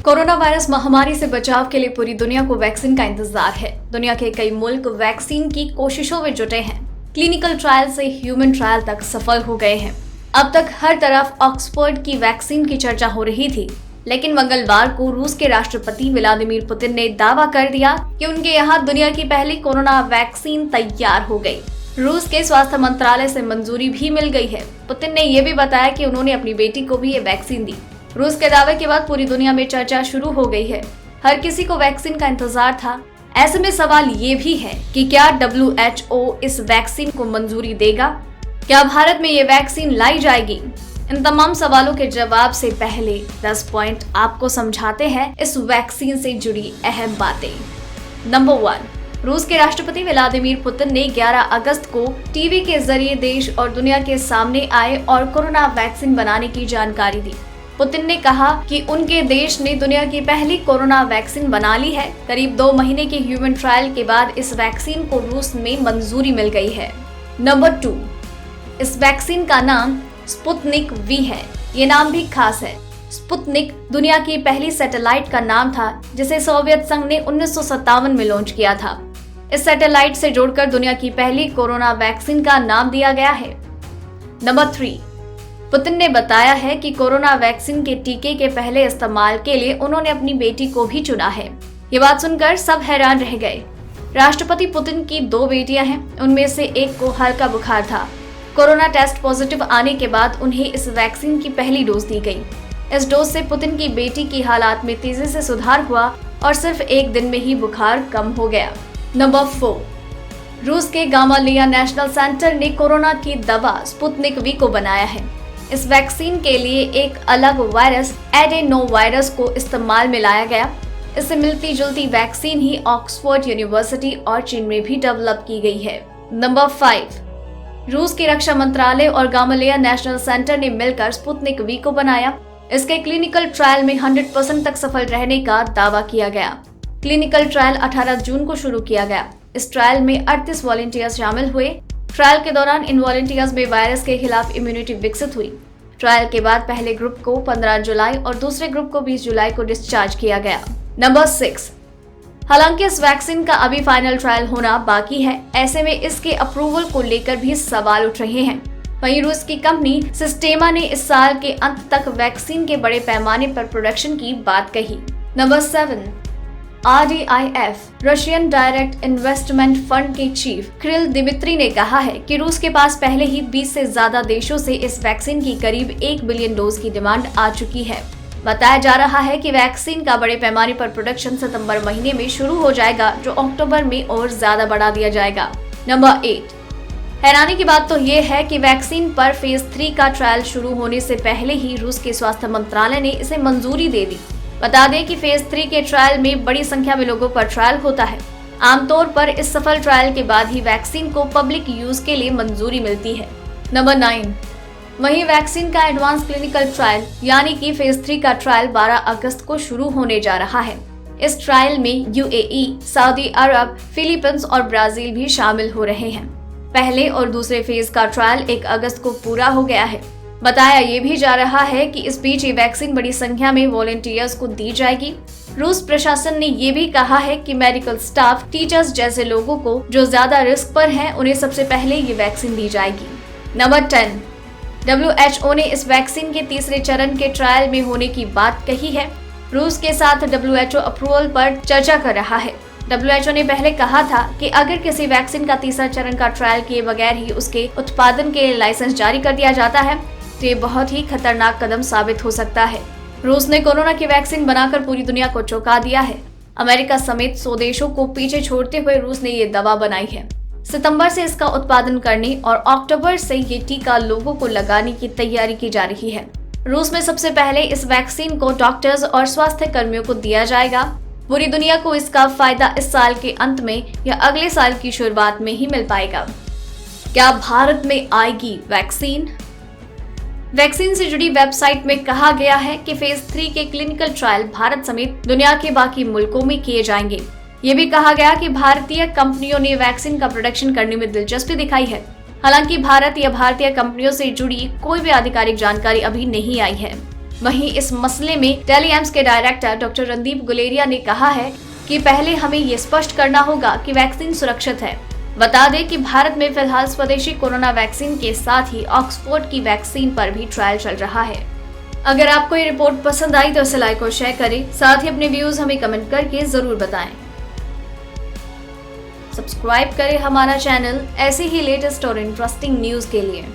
Corona virus महामारी से बचाव के लिए पूरी दुनिया को वैक्सीन का इंतजार है। दुनिया के कई मुल्क वैक्सीन की कोशिशों में जुटे हैं। क्लिनिकल ट्रायल से ह्यूमन ट्रायल तक सफल हो गए हैं। अब तक हर तरफ ऑक्सफोर्ड की वैक्सीन की चर्चा हो रही थी, लेकिन मंगलवार को रूस के राष्ट्रपति व्लादिमीर पुतिन ने दावा कर दिया कि उनके यहाँ दुनिया की पहली कोरोना वैक्सीन तैयार हो गई। रूस के स्वास्थ्य मंत्रालय से मंजूरी भी मिल गई है। पुतिन ने ये भी बताया कि उन्होंने अपनी बेटी को भी ये वैक्सीन दी। रूस के दावे के बाद पूरी दुनिया में चर्चा शुरू हो गई है। हर किसी को वैक्सीन का इंतजार था। ऐसे में सवाल ये भी है कि क्या WHO इस वैक्सीन को मंजूरी देगा? क्या भारत में ये वैक्सीन लाई जाएगी? इन तमाम सवालों के जवाब से पहले 10 पॉइंट आपको समझाते हैं इस वैक्सीन से जुड़ी अहम बातें। नंबर 1, रूस के राष्ट्रपति व्लादिमीर पुतिन ने 11 अगस्त को टीवी के जरिए देश और दुनिया के सामने आए और कोरोना वैक्सीन बनाने की जानकारी दी। पुतिन ने कहा कि उनके देश ने दुनिया की पहली कोरोना वैक्सीन बना ली है। करीब 2 महीने के ह्यूमन ट्रायल के बाद इस वैक्सीन को रूस में मंजूरी मिल गई है। नंबर 2, इस वैक्सीन का नाम स्पुतनिक वी है। ये नाम भी खास है। स्पुतनिक दुनिया की पहली सैटेलाइट का नाम था, जिसे सोवियत संघ ने 1957 में लॉन्च किया था। इस सैटेलाइट से जोड़कर दुनिया की पहली कोरोना वैक्सीन का नाम दिया गया है। नंबर 3, पुतिन ने बताया है कि कोरोना वैक्सीन के टीके के पहले इस्तेमाल के लिए उन्होंने अपनी बेटी को भी चुना है। ये बात सुनकर सब हैरान रह गए। राष्ट्रपति पुतिन की 2 बेटियां हैं, उनमें से एक को हल्का बुखार था। कोरोना टेस्ट पॉजिटिव आने के बाद उन्हें इस वैक्सीन की पहली डोज दी गई। इस डोज से पुतिन की बेटी की हालात में तेजी से सुधार हुआ और सिर्फ 1 दिन में ही बुखार कम हो गया। नंबर 4, रूस के गामालेया नेशनल सेंटर ने कोरोना की दवा स्पुतनिक वी को बनाया है। इस वैक्सीन के लिए एक अलग वायरस एडेनोवायरस को इस्तेमाल में लाया गया। इससे मिलती जुलती वैक्सीन ही ऑक्सफोर्ड यूनिवर्सिटी और चीन में भी डेवलप की गई है। नंबर 5, रूस के रक्षा मंत्रालय और गामालेया नेशनल सेंटर ने मिलकर स्पुतनिक वी को बनाया। इसके क्लिनिकल ट्रायल में 100% तक सफल रहने का दावा किया गया। क्लिनिकल ट्रायल 18 जून को शुरू किया गया। इस ट्रायल में 38 वॉलंटियर्स शामिल हुए। ट्रायल के दौरान इन वॉलंटियर्स में वायरस के खिलाफ इम्यूनिटी विकसित हुई। ट्रायल के बाद पहले ग्रुप को 15 जुलाई और दूसरे ग्रुप को 20 जुलाई को डिस्चार्ज किया गया। नंबर 6, हालांकि इस वैक्सीन का अभी फाइनल ट्रायल होना बाकी है। ऐसे में इसके अप्रूवल को लेकर भी सवाल उठ रहे हैं। वहीं रूस की कंपनी सिस्टेमा ने इस साल के अंत तक वैक्सीन के बड़े पैमाने पर प्रोडक्शन की बात कही। Number 7, RDIF Russian direct investment fund के चीफ किरिल दिमित्री ने कहा है कि रूस के पास पहले ही 20 से ज्यादा देशों से इस वैक्सीन की करीब 1 बिलियन डोज की डिमांड आ चुकी है। बताया जा रहा है कि वैक्सीन का बड़े पैमाने पर प्रोडक्शन सितंबर महीने में शुरू हो जाएगा, जो अक्टूबर में और ज्यादा बढ़ा दिया जाएगा। नंबर 8, हैरानी की बात तो ये है कि वैक्सीन पर फेज 3 का ट्रायल शुरू होने से पहले ही रूस के स्वास्थ्य मंत्रालय ने इसे मंजूरी दे दी। बता दें कि फेज 3 के ट्रायल में बड़ी संख्या में लोगों पर ट्रायल होता है। आमतौर पर इस सफल ट्रायल के बाद ही वैक्सीन को पब्लिक यूज के लिए मंजूरी मिलती है। नंबर 9, वहीं वैक्सीन का एडवांस क्लिनिकल ट्रायल यानी कि फेज 3 का ट्रायल 12 अगस्त को शुरू होने जा रहा है। इस ट्रायल में UAE, सऊदी अरब, फिलीपींस और ब्राजील भी शामिल हो रहे हैं। पहले और दूसरे फेज का ट्रायल 1 अगस्त को पूरा हो गया है। बताया ये भी जा रहा है कि इस बीच ये वैक्सीन बड़ी संख्या में वॉलंटियर्स को दी जाएगी। रूस प्रशासन ने ये भी कहा है कि मेडिकल स्टाफ, टीचर्स जैसे लोगों को जो ज्यादा रिस्क पर हैं, उन्हें सबसे पहले ये वैक्सीन दी जाएगी। नंबर 10, WHO ने इस वैक्सीन के तीसरे चरण के ट्रायल में होने की बात कही है। रूस के साथ WHO अप्रूवल पर चर्चा कर रहा है। WHO ने पहले कहा था कि अगर किसी वैक्सीन का तीसरा चरण का ट्रायल किए बगैर ही उसके उत्पादन के लाइसेंस जारी कर दिया जाता है तो ये बहुत ही खतरनाक कदम साबित हो सकता है। रूस ने कोरोना की वैक्सीन बनाकर पूरी दुनिया को चौंका दिया है। अमेरिका समेत 100 देशों को पीछे छोड़ते हुए रूस ने ये दवा बनाई है। सितंबर से इसका उत्पादन करने और अक्टूबर से ये टीका लोगों को लगाने की तैयारी की जा रही है। रूस में सबसे पहले इस वैक्सीन को डॉक्टर्स और स्वास्थ्य कर्मियों को दिया जाएगा। पूरी दुनिया को इसका फायदा इस साल के अंत में या अगले साल की शुरुआत में ही मिल पाएगा। क्या भारत में आएगी वैक्सीन? वैक्सीन से जुड़ी वेबसाइट में कहा गया है कि फेज 3 के क्लिनिकल ट्रायल भारत समेत दुनिया के बाकी मुल्कों में किए जाएंगे। ये भी कहा गया कि भारतीय कंपनियों ने वैक्सीन का प्रोडक्शन करने में दिलचस्पी दिखाई है। हालांकि भारत या भारतीय कंपनियों से जुड़ी कोई भी आधिकारिक जानकारी अभी नहीं आई है। वहीं इस मसले में टेली एम्स के डायरेक्टर डॉक्टर रणदीप गुलेरिया ने कहा है कि पहले हमें ये स्पष्ट करना होगा कि वैक्सीन सुरक्षित है। बता दें कि भारत में फिलहाल स्वदेशी कोरोना वैक्सीन के साथ ही ऑक्सफोर्ड की वैक्सीन पर भी ट्रायल चल रहा है। अगर आपको ये रिपोर्ट पसंद आई तो इसे लाइक और शेयर करें, साथ ही अपने व्यूज हमें कमेंट करके जरूर बताएं। सब्सक्राइब करें हमारा चैनल ऐसे ही लेटेस्ट और इंटरेस्टिंग न्यूज के लिए।